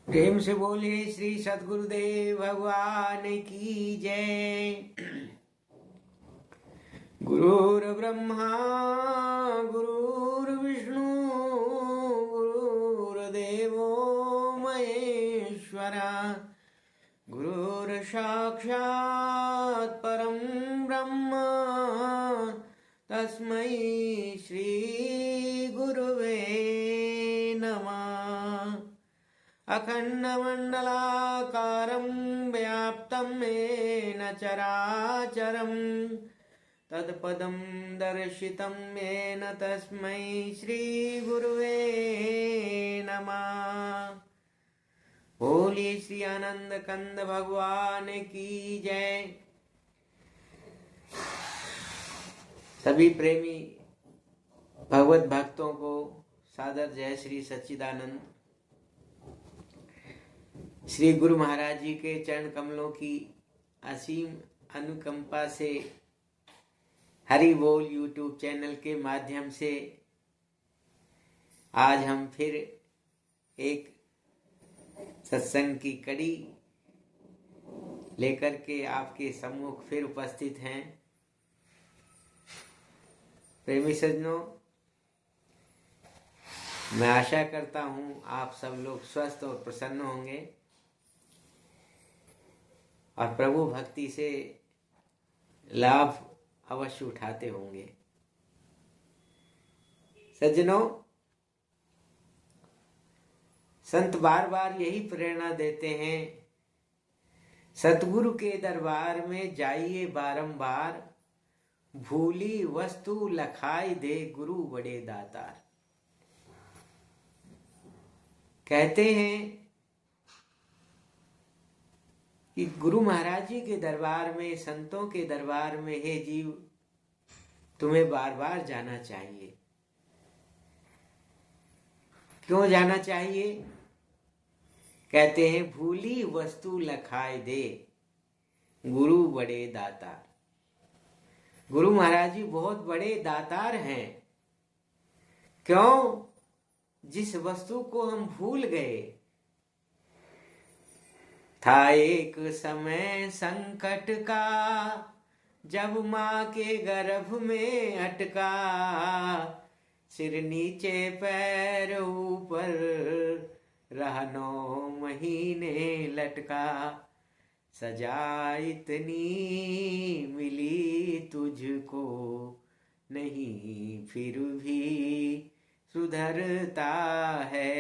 प्रेम से बोलिए श्री सद्गुरुदेव भगवान की जय। गुरुर्ब्रह्मा गुरुर्विष्णु गुरुर्देवो महेश्वरा गुरुर्साक्षात् परं ब्रह्म तस्मै श्री गुरुवे नमः। अखण्डमण्डलाकारं व्याप्तं येन चराचरं तत्पदं दर्शितं येन तस्मै श्रीगुरुवे नमः। बोलिए श्री आनंद कंद भगवान की जय। सभी प्रेमी भगवत भक्तों को सादर जय श्री सच्चिदानंद। श्री गुरु महाराज जी के चरण कमलों की असीम अनुकंपा से हरि बोल यूट्यूब चैनल के माध्यम से आज हम फिर एक सत्संग की कड़ी लेकर के आपके सम्मुख फिर उपस्थित हैं। प्रेमी सज्जनों, मैं आशा करता हूं आप सब लोग स्वस्थ और प्रसन्न होंगे और प्रभु भक्ति से लाभ अवश्य उठाते होंगे। सज्जनों, संत बार बार यही प्रेरणा देते हैं, सतगुरु के दरबार में जाइए बारंबार, भूली वस्तु लखाई दे गुरु बड़े दातार। कहते हैं कि गुरु महाराज जी के दरबार में, संतों के दरबार में हे जीव, तुम्हें बार बार जाना चाहिए। क्यों जाना चाहिए? कहते हैं भूली वस्तु लखाए दे गुरु बड़े दातार। गुरु महाराज जी बहुत बड़े दातार हैं। क्यों? जिस वस्तु को हम भूल गए, था एक समय संकट का जब माँ के गर्भ में अटका, सिर नीचे पैर ऊपर रहा 9 महीने लटका, सजा इतनी मिली तुझको नहीं फिर भी सुधरता है,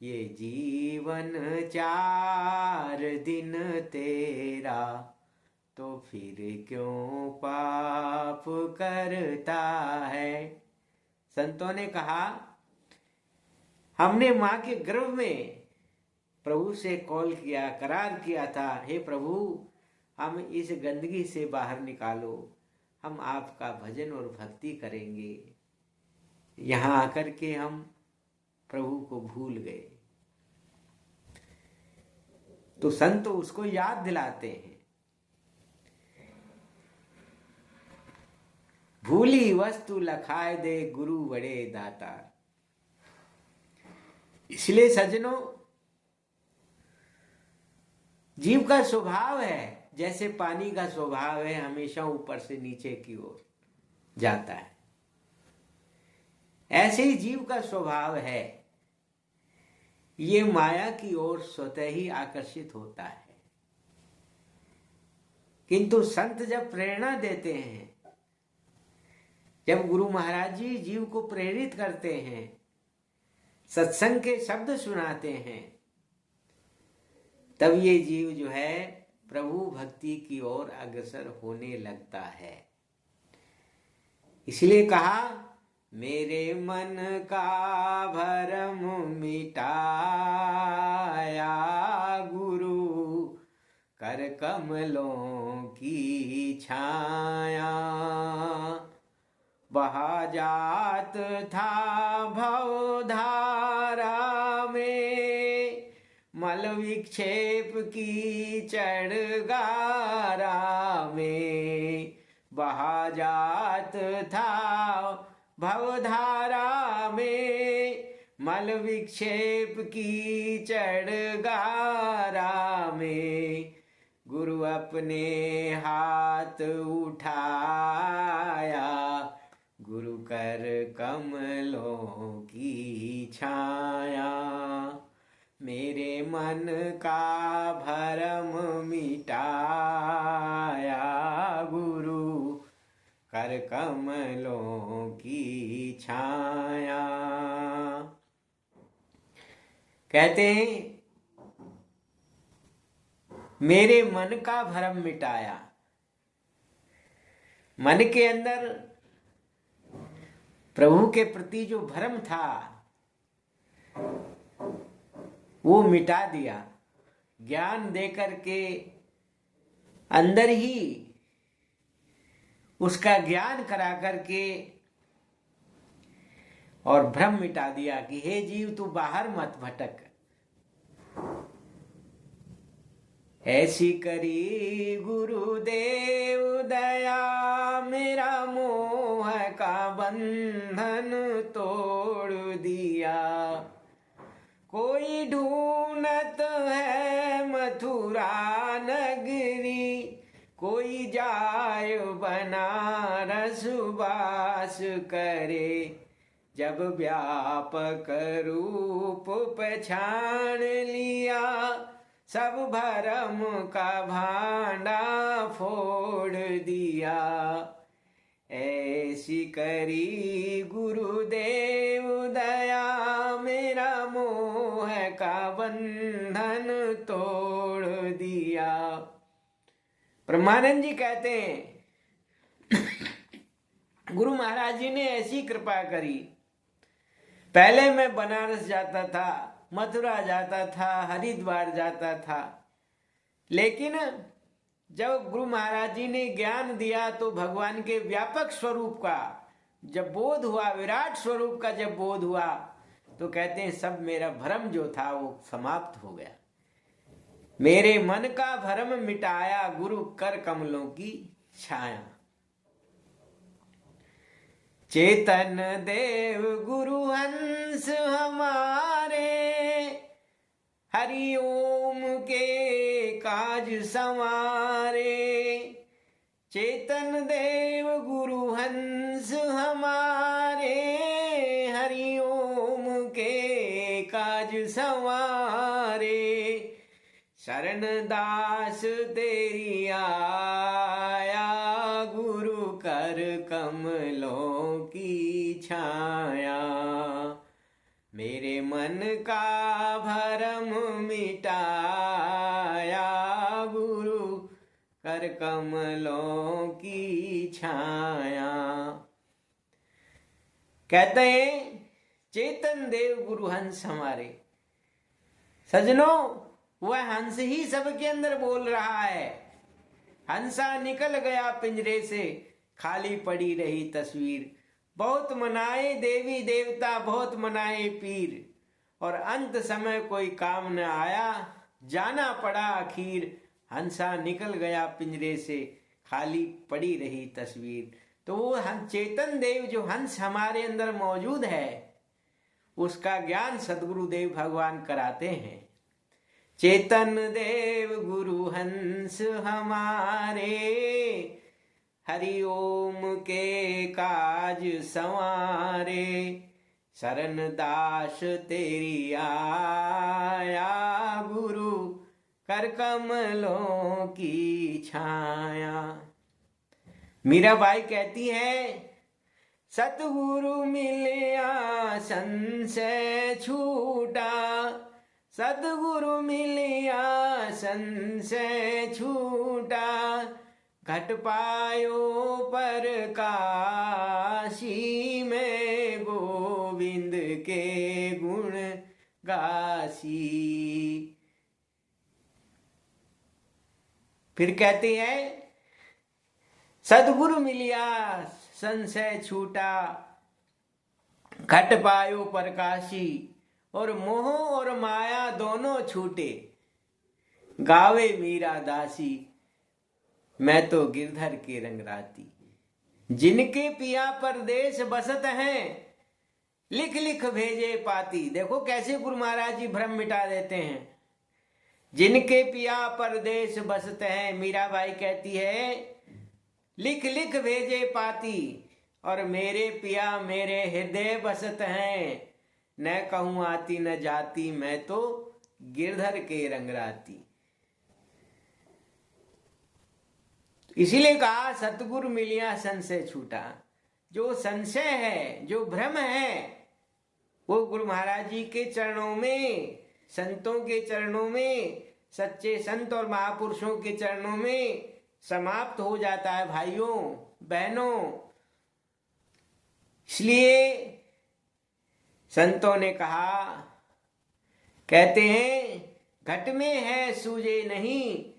ये जीवन 4 दिन तेरा तो फिर क्यों पाप करता है। संतों ने कहा, हमने माँ के गर्भ में प्रभु से कॉल किया, करार किया था, हे प्रभु हम इस गंदगी से बाहर निकालो, हम आपका भजन और भक्ति करेंगे। यहाँ आकर के हम प्रभु को भूल गए। तो संत उसको याद दिलाते हैं, भूली वस्तु लखाए दे गुरु बड़े दातार। इसलिए सज्जनों, जीव का स्वभाव है, जैसे पानी का स्वभाव है, हमेशा ऊपर से नीचे की ओर जाता है, ऐसे ही जीव का स्वभाव है, ये माया की ओर स्वतः ही आकर्षित होता है। किंतु संत जब प्रेरणा देते हैं, जब गुरु महाराज जी जीव को प्रेरित करते हैं, सत्संग के शब्द सुनाते हैं, तब ये जीव जो है प्रभु भक्ति की ओर अग्रसर होने लगता है। इसलिए कहा, मेरे मन का भरम मिटाया गुरु, कर कमलों की छाया, बहा जात था भवधारा में, मल विक्षेप की चढ़गारा में, बहा जात था भवधारा में, मल विक्षेप की चढ़ गारा में गुरु अपने हाथ उठाया, गुरु कर कमलों की छाया। मेरे मन का भरम मिटाया, गुरु कर कमलों की छाया। कहते हैं मेरे मन का भरम मिटाया। मन के अंदर प्रभु के प्रति जो भरम था वो मिटा दिया, ज्ञान देकर के अंदर ही उसका ज्ञान करा करके और भ्रम मिटा दिया कि हे जीव तू बाहर मत भटक। ऐसी करी गुरुदेव दया, मेरा मोह का बंधन तोड़ दिया। कोई ढूंढत है मथुरा नगरी, कोई जाय बनारस वास करे। जब व्यापक रूप पहचान लिया, सब भरम का भांडा फोड़ दिया। ऐसी करी गुरुदेव दया, मेरा मोह का बंधन तोड़ दिया। ब्रह्मानंद जी कहते हैं गुरु महाराज जी ने ऐसी कृपा करी। पहले मैं बनारस जाता था, मथुरा जाता था, हरिद्वार जाता था, लेकिन जब गुरु महाराज जी ने ज्ञान दिया तो भगवान के व्यापक स्वरूप का जब बोध हुआ, विराट स्वरूप का जब बोध हुआ, तो कहते हैं सब मेरा भ्रम जो था वो समाप्त हो गया। मेरे मन का भ्रम मिटाया, गुरु कर कमलों की छाया। चेतन देव गुरु हंस हमारे, हरि ओम के काज संवारे। चेतन देव गुरु हंस हमारे, हरि ओम के काज संवारे। शरण दास तेरी आया, गुरु कर कमलों की छाया। मेरे मन का भरम मिटाया, गुरु कर कमलों की छाया। कहते हैं चेतन देव गुरु हंस हमारे। सजनों, वह हंस ही सबके अंदर बोल रहा है। हंसा निकल गया पिंजरे से, खाली पड़ी रही तस्वीर। बहुत मनाए देवी देवता, बहुत मनाए पीर, और अंत समय कोई काम न आया, जाना पड़ा आखिर। हंसा निकल गया पिंजरे से, खाली पड़ी रही तस्वीर। तो वो चेतन देव जो हंस हमारे अंदर मौजूद है, उसका ज्ञान सदगुरुदेव भगवान कराते हैं। चेतन देव गुरु हंस हमारे, हरि ओम के काज संवारे। शरण दास तेरी आया, गुरु कर कमलों की छाया। मीराबाई कहती है सतगुरु मिलया संशय छूटा, सतगुरु मिलिया संशय छूटा। घट पायो पर काशी में, गोविंद के गुण गासी। फिर कहते हैं सदगुरु मिलिया संशय छूटा, घट पायो पर काशी। और मोह और माया दोनों छूटे, गावे मीरा दासी। मैं तो गिरधर के रंग राती। जिनके पिया परदेश बसत हैं, लिख लिख भेजे पाती। देखो कैसे गुरु महाराज जी भ्रम मिटा देते हैं। जिनके पिया परदेश बसते हैं, मीराबाई कहती है लिख लिख भेजे पाती, और मेरे पिया मेरे हृदय बसत हैं। न कहूं आती न जाती, मैं तो गिरधर के रंगराती। इसीलिए कहा सतगुरु मिलिया संशय छूटा। जो संशय है, जो भ्रम है, वो गुरु महाराज जी के चरणों में, संतों के चरणों में, सच्चे संत और महापुरुषों के चरणों में समाप्त हो जाता है भाइयों बहनों। इसलिए संतों ने कहा, कहते हैं घट में है सूझे नहीं,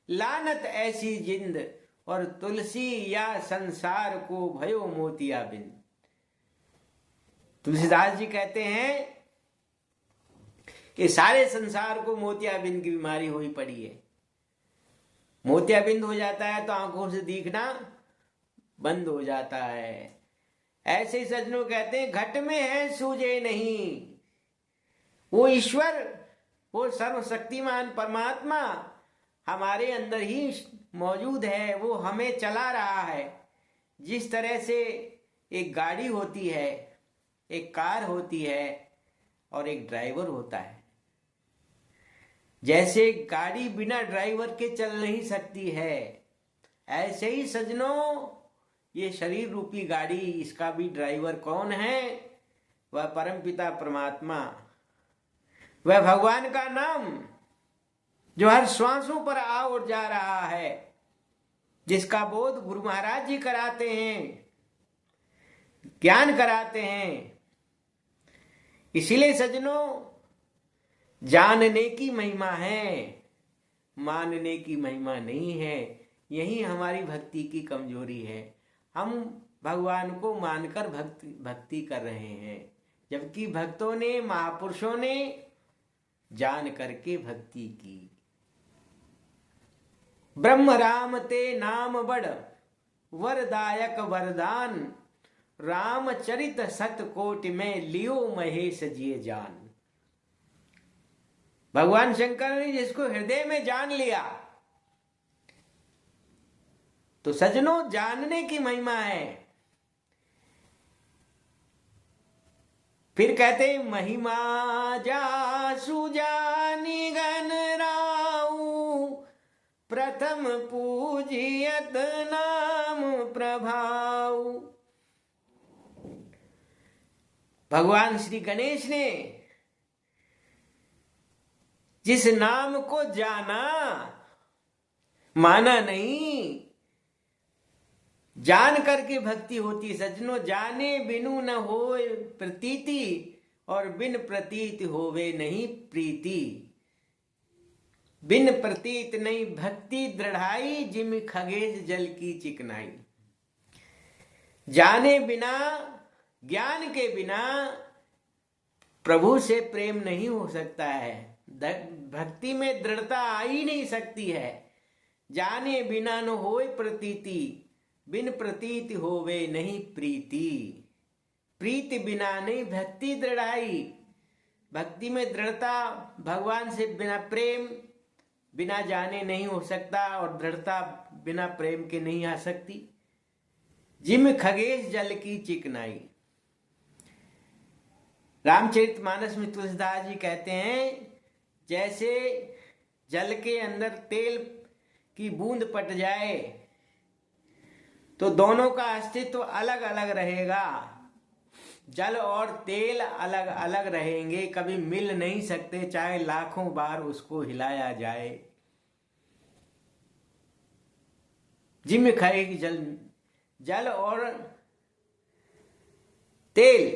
लानत ऐसी जिंद, और तुलसी या संसार को भयो मोतिया बिंद। तुलसीदास जी कहते हैं कि सारे संसार को मोतियाबिंद की बीमारी हुई पड़ी है। मोतियाबिंद हो जाता है तो आंखों से दिखना बंद हो जाता है। ऐसे ही सज्जनों कहते हैं घट में है सूझे नहीं। वो ईश्वर, वो सर्वशक्तिमान परमात्मा हमारे अंदर ही मौजूद है, वो हमें चला रहा है। जिस तरह से एक गाड़ी होती है, एक कार होती है और एक ड्राइवर होता है, जैसे गाड़ी बिना ड्राइवर के चल नहीं सकती है, ऐसे ही सज्जनों ये शरीर रूपी गाड़ी, इसका भी ड्राइवर कौन है? वह परमपिता परमात्मा, वह भगवान का नाम जो हर श्वासों पर आ और जा रहा है, जिसका बोध गुरु महाराज जी कराते हैं, ज्ञान कराते हैं। इसीलिए सज्जनों जानने की महिमा है, मानने की महिमा नहीं है। यही हमारी भक्ति की कमजोरी है। हम भगवान को मानकर भक्ति कर रहे हैं, जबकि भक्तों ने, महापुरुषों ने जान करके भक्ति की। ब्रह्म राम ते नाम बड़, वरदायक वरदान, रामचरित सतकोटि में लियो महेश जिए जान। भगवान शंकर ने जिसको हृदय में जान लिया, तो सज्जनों जानने की महिमा है। फिर कहते महिमा जासु जानी गण राऊ, प्रथम पूजियत नाम प्रभाऊ। भगवान श्री गणेश ने जिस नाम को जाना, माना नहीं, जान करके भक्ति होती। सज्जनों जाने बिनु न होए प्रतीति, और बिन प्रतीत होवे नहीं प्रीति। बिन प्रतीत नहीं भक्ति दृढ़ाई, जिम खगेश जल की चिकनाई। जाने बिना, ज्ञान के बिना प्रभु से प्रेम नहीं हो सकता है, भक्ति में दृढ़ता आ ही नहीं सकती है। जाने बिना न होए प्रतीति, बिन प्रतीति होवे नहीं प्रीति। प्रीति बिना नहीं भक्ति दृढ़ाई। भक्ति में दृढ़ता, भगवान से बिना प्रेम, बिना जाने नहीं हो सकता, और दृढ़ता बिना प्रेम के नहीं आ सकती। जिम खगेश जल की चिकनाई। रामचरितमानस में तुलसीदास जी कहते हैं, जैसे जल के अंदर तेल की बूंद पट जाए तो दोनों का अस्तित्व अलग अलग रहेगा। जल और तेल अलग अलग रहेंगे, कभी मिल नहीं सकते, चाहे लाखों बार उसको हिलाया जाए। जिम खाएगी जल और तेल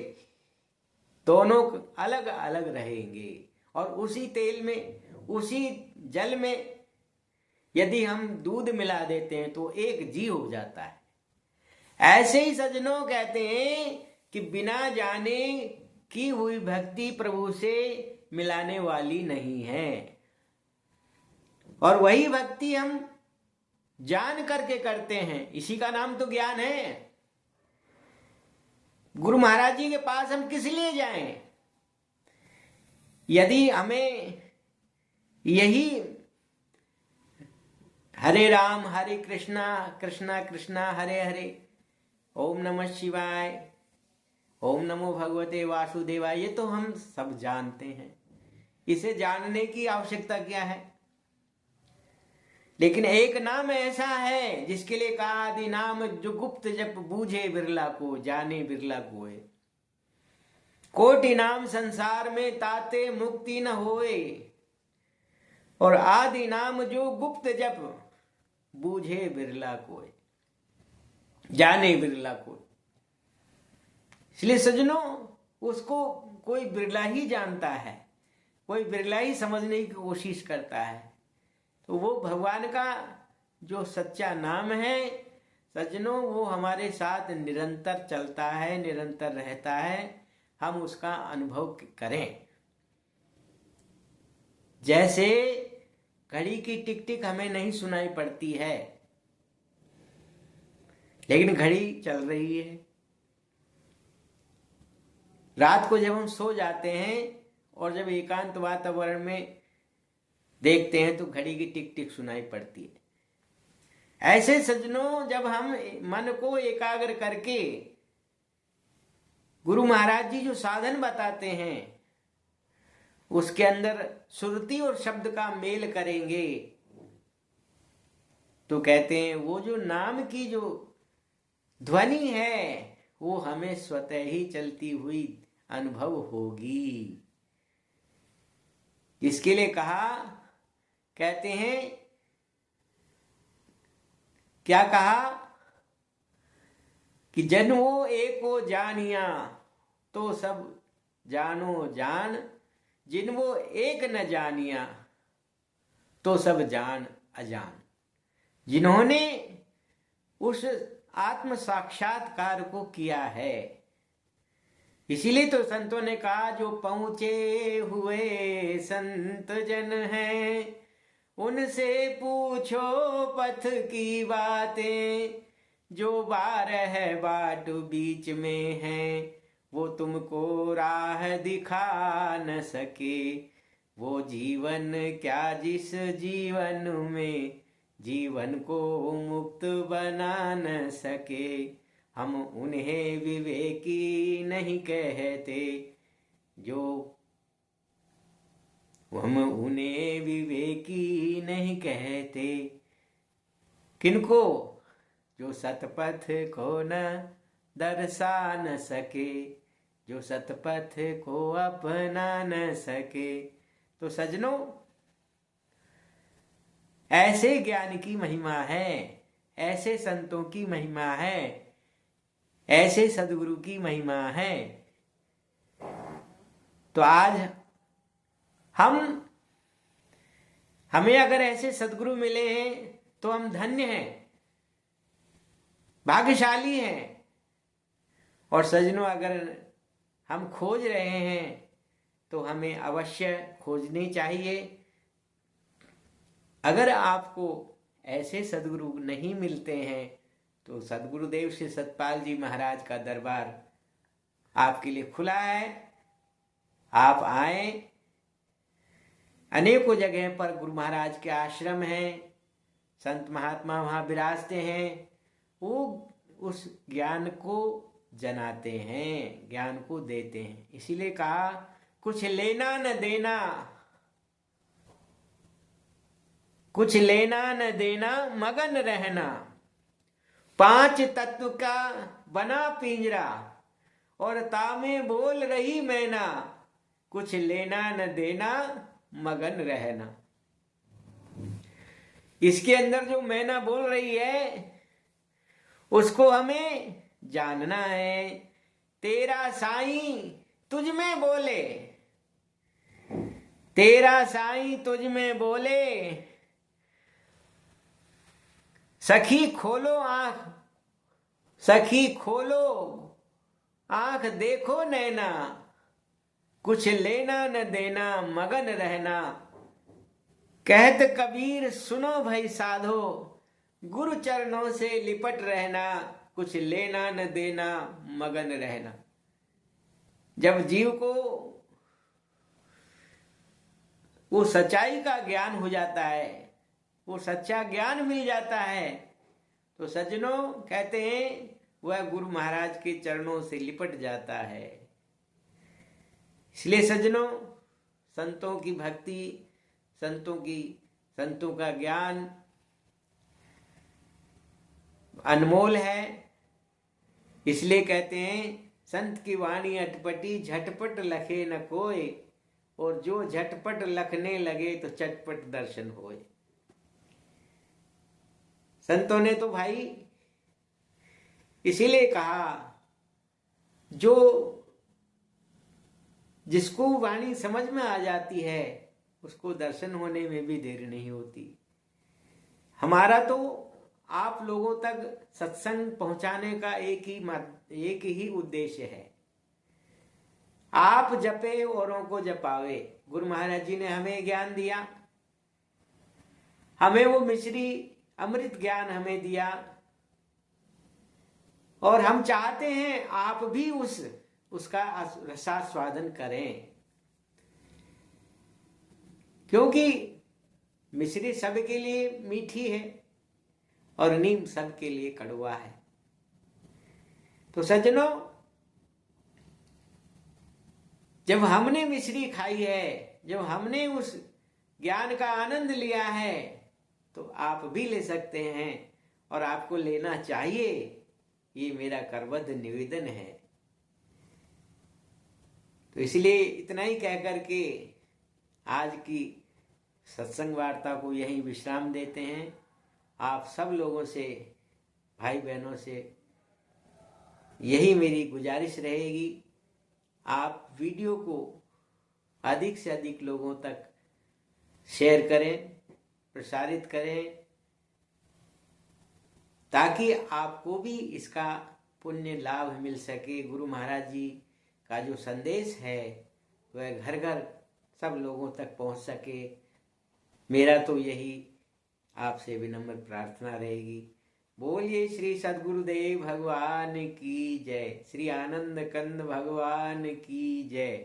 दोनों अलग अलग रहेंगे, और उसी तेल में, उसी जल में यदि हम दूध मिला देते हैं तो एक जी हो जाता है। ऐसे ही सज्जनों कहते हैं कि बिना जाने की हुई भक्ति प्रभु से मिलाने वाली नहीं है, और वही भक्ति हम जान करके करते हैं। इसी का नाम तो ज्ञान है। गुरु महाराज जी के पास हम किस लिए जाएं? यदि हमें यही हरे राम हरे कृष्णा कृष्णा कृष्णा हरे हरे, ओम नमः शिवाय, ओम नमो भगवते वासुदेवाय, ये तो हम सब जानते हैं, इसे जानने की आवश्यकता क्या है? लेकिन एक नाम ऐसा है जिसके लिए कहा आदि नाम जो गुप्त जप बूझे बिरला को, जाने बिरला कोय। कोटि नाम संसार में ताते मुक्ति न होए, और आदि नाम जो गुप्त जप बूझे बिरला कोय, जाने बिरला कोय। इसलिए सज्जनों, उसको कोई बिरला ही जानता है, कोई बिरला ही समझने की कोशिश करता है। तो वो भगवान का जो सच्चा नाम है सज्जनों, वो हमारे साथ निरंतर चलता है, निरंतर रहता है। हम उसका अनुभव करें। जैसे घड़ी की टिक टिक हमें नहीं सुनाई पड़ती है, लेकिन घड़ी चल रही है। रात को जब हम सो जाते हैं और जब एकांत वातावरण में देखते हैं तो घड़ी की टिक टिक सुनाई पड़ती है। ऐसे सज्जनों, जब हम मन को एकाग्र करके गुरु महाराज जी जो साधन बताते हैं उसके अंदर सुरती और शब्द का मेल करेंगे तो कहते हैं वो जो नाम की जो ध्वनि है वो हमें स्वतः ही चलती हुई अनुभव होगी। इसके लिए कहा, कहते हैं क्या कहा कि जन वो एको जानिया तो सब जानो जान, जिन वो एक न जानिया तो सब जान अजान। जिन्होंने उस आत्म साक्षात्कार को किया है, इसीलिए तो संतों ने कहा जो पहुंचे हुए संत जन हैं उनसे पूछो पथ की बातें, जो 12 बाट बीच में हैं वो तुमको राह दिखा न सके। वो जीवन क्या जिस जीवन में जीवन को मुक्त बना न सके। हम उन्हें विवेकी नहीं कहते, जो हम उन्हें विवेकी नहीं कहते। किनको? जो सतपथ को न दर्शा न सके, जो सतपथ को अपना न सके। तो सज्जनों, ऐसे ज्ञान की महिमा है, ऐसे संतों की महिमा है, ऐसे सदगुरु की महिमा है। तो आज हमें अगर ऐसे सदगुरु मिले हैं तो हम धन्य हैं, भाग्यशाली हैं। और सज्जनों, अगर हम खोज रहे हैं तो हमें अवश्य खोजनी चाहिए। अगर आपको ऐसे सदगुरु नहीं मिलते हैं तो सदगुरुदेव श्री सतपाल जी महाराज का दरबार आपके लिए खुला है। आप आए। अनेकों जगह पर गुरु महाराज के आश्रम हैं, संत महात्मा वहां विराजते हैं। वो उस ज्ञान को जनाते हैं, ज्ञान को देते हैं। इसीलिए कहा कुछ लेना न देना, कुछ लेना न देना मगन रहना। 5 तत्व का बना पिंजरा और तामे बोल रही मैना, कुछ लेना न देना मगन रहना। इसके अंदर जो मैना बोल रही है उसको हमें जानना है। तेरा साईं तुझ में बोले, तेरा साईं तुझ में बोले, सखी खोलो आंख, सखी खोलो आंख देखो नैना, कुछ लेना न देना मगन रहना। कहत कबीर सुनो भाई साधो, गुरु चरणों से लिपट रहना, कुछ लेना न देना मगन रहना। जब जीव को वो सच्चाई का ज्ञान हो जाता है, वो सच्चा ज्ञान मिल जाता है, तो सज्जनों कहते हैं वह गुरु महाराज के चरणों से लिपट जाता है। इसलिए सज्जनों, संतों की भक्ति, संतों का ज्ञान अनमोल है। इसलिए कहते हैं संत की वाणी अटपटी, झटपट लखे न कोय, और जो झटपट लखने लगे तो चटपट दर्शन होए। संतों ने तो भाई इसीलिए कहा, जो जिसको वाणी समझ में आ जाती है उसको दर्शन होने में भी देर नहीं होती। हमारा तो आप लोगों तक सत्संग पहुंचाने का एक ही उद्देश्य है, आप जपे औरों को जपावे। गुरु महाराज जी ने हमें ज्ञान दिया, हमें वो मिश्री अमृत ज्ञान हमें दिया, और हम चाहते हैं आप भी उसका रसास्वादन करें, क्योंकि मिश्री सबके लिए मीठी है और नीम सबके लिए कड़वा है। तो सज्जनों, जब हमने मिश्री खाई है, जब हमने उस ज्ञान का आनंद लिया है, तो आप भी ले सकते हैं और आपको लेना चाहिए। ये मेरा करबद्ध निवेदन है। तो इसलिए इतना ही कहकर के आज की सत्संग वार्ता को यहीं विश्राम देते हैं। आप सब लोगों से, भाई बहनों से यही मेरी गुजारिश रहेगी, आप वीडियो को अधिक से अधिक लोगों तक शेयर करें, प्रसारित करें, ताकि आपको भी इसका पुण्य लाभ मिल सके। गुरु महाराज जी का जो संदेश है वह घर घर सब लोगों तक पहुंच सके। मेरा तो यही आपसे विनम्र प्रार्थना रहेगी। बोलिए श्री सद्गुरुदेव भगवान की जय, श्री आनंद कंद भगवान की जय।